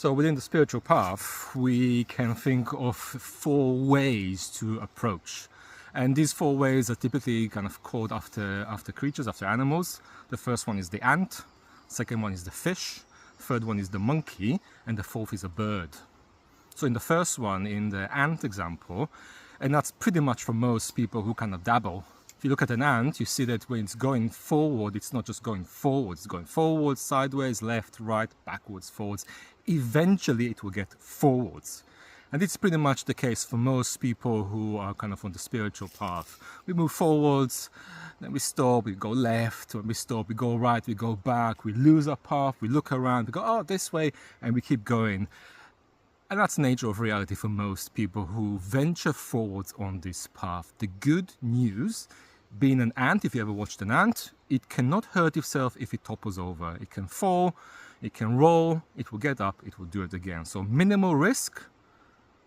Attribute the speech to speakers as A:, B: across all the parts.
A: So within the spiritual path, we can think of 4 ways to approach. And these 4 ways are typically kind of called after creatures, after animals. The first one is the ant, second one is the fish, third one is the monkey, and the fourth is a bird. So in the first one, in the ant example, and that's pretty much for most people who kind of dabble. If you look at an ant, you see that when it's going forward, it's not just going forward, it's going forward, sideways, left, right, backwards, forwards. Eventually it will get forwards. And it's pretty much the case for most people who are kind of on the spiritual path. We move forwards, then we stop, we go left, when we stop, we go right, we go back, we lose our path, we look around, we go, oh, this way, and we keep going. And that's the nature of reality for most people who venture forwards on this path. The good news, being an ant, if you ever watched an ant, it cannot hurt itself if it topples over. It can fall, it can roll, it will get up, it will do it again. So minimal risk,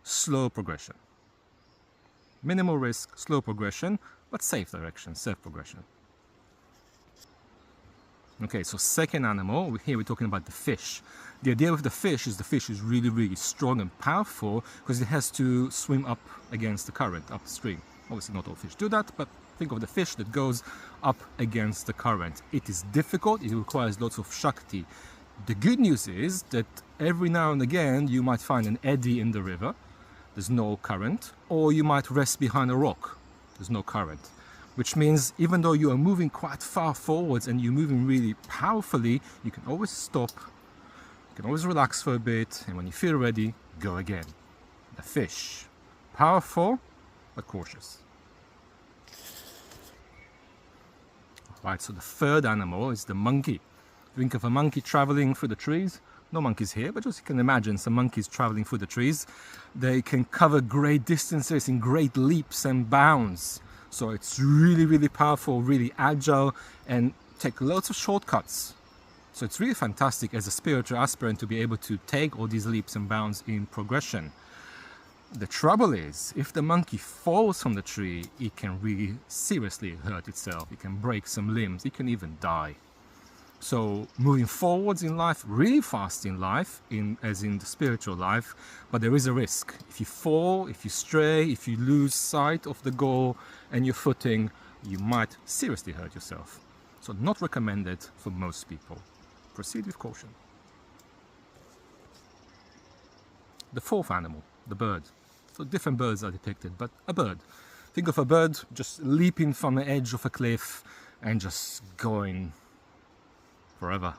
A: slow progression. Minimal risk, slow progression, but safe direction, safe progression. Okay, so second animal, here we're talking about the fish. The idea with the fish is really, really strong and powerful because it has to swim up against the current, upstream. Obviously not all fish do that, but think of the fish that goes up against the current. It is difficult, it requires lots of Shakti. The good news is that every now and again you might find an eddy in the river, there's no current, or you might rest behind a rock, there's no current. Which means even though you are moving quite far forwards and you're moving really powerfully, you can always stop, you can always relax for a bit, and when you feel ready, go again. The fish, powerful but cautious. Right, so the third animal is the monkey. Think of a monkey traveling through the trees. No monkeys here, but just you can imagine some monkeys traveling through the trees. They can cover great distances in great leaps and bounds. So it's really, really powerful, really agile, and take lots of shortcuts. So it's really fantastic as a spiritual aspirant to be able to take all these leaps and bounds in progression. The trouble is, if the monkey falls from the tree, it can really seriously hurt itself. It can break some limbs, it can even die. So moving forwards in life, really fast in life, as in the spiritual life, but there is a risk. If you fall, if you stray, if you lose sight of the goal and your footing, you might seriously hurt yourself. So not recommended for most people. Proceed with caution. The fourth animal, the bird. So different birds are depicted, but a bird. Think of a bird just leaping from the edge of a cliff and just going forever.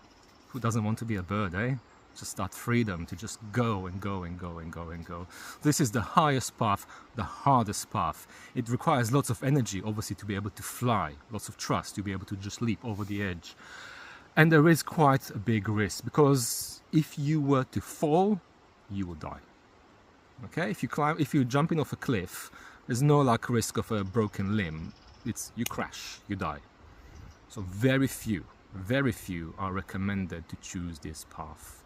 A: Who doesn't want to be a bird, eh? Just that freedom to just go and go and go and go and go. This is the highest path, the hardest path. It requires lots of energy, obviously, to be able to fly, lots of trust to be able to just leap over the edge. And there is quite a big risk, because if you were to fall, you will die. Okay, if you're jumping off a cliff, there's no like risk of a broken limb. It's you crash, you die. So very few are recommended to choose this path.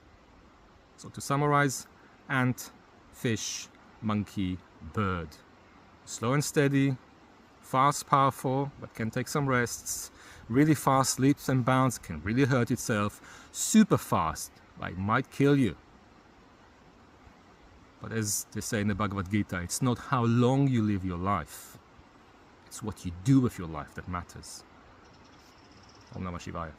A: So to summarize, ant, fish, monkey, bird. Slow and steady, fast, powerful, but can take some rests. Really fast leaps and bounds, can really hurt itself. Super fast, like might kill you. But as they say in the Bhagavad Gita, it's not how long you live your life. It's what you do with your life that matters. Om Namah Shivaya.